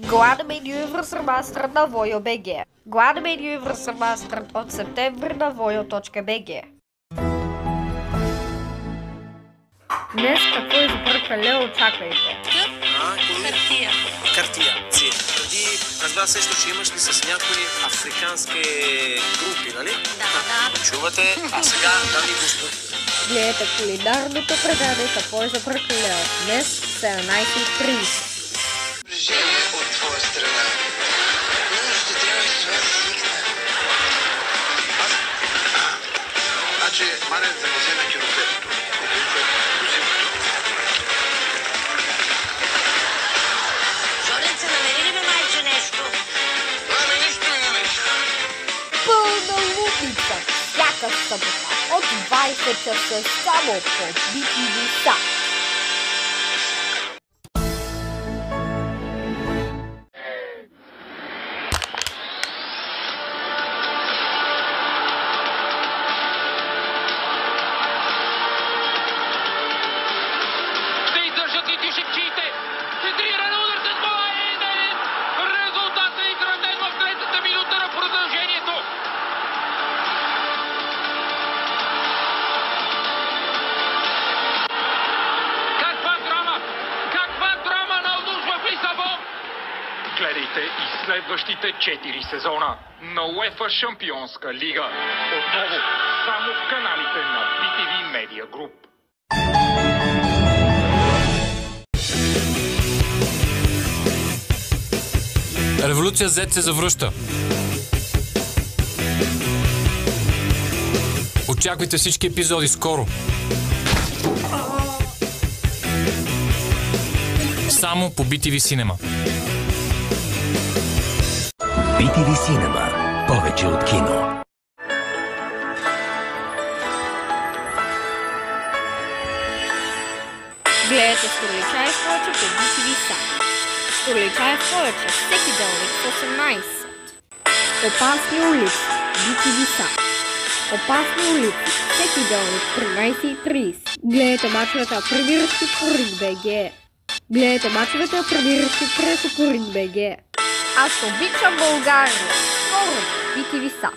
Главна меню е размастърн на Voyo.bg. Главна меню е размастърн от септември на Voyo.bg. Днес какво избъркале очаквайте? Картия, sì. Преди разбра също, че имаш ли с някои африкански групи, нали? Да. Чувате? А сега дами и господа. Гледайте кулинарното предание какво е забъркале. Днес 17:30. Жени от твоя страна. Но ще трябва и това да свикна. Значи, Марен занесе на кинофето. Зоренце, намери ли бе майче нещо? Ами нищо ми намери. Пълна лудница всяка събота от 20 часа само по BTV СА. Гледайте и следващите 4 сезона на УЕФА Шампионска лига. Отново само в каналите на BTV Media Group. Революция Z се завръща. Очаквайте всички епизоди скоро. Само по BTV Cinema. BTV Cinema. Повече от кино. Гледайте Столичай в повече по BTV СА. Столичай в повече всеки делник в 18. Опасни улици. BTV СА. Опасни улици. Всеки делник в 13:30. Гледайте мачовете на премиращи по Ring.bg. Гледайте мачовете на премиращи през по Ring.bg. Аз обичам България. Скоро BTV СА.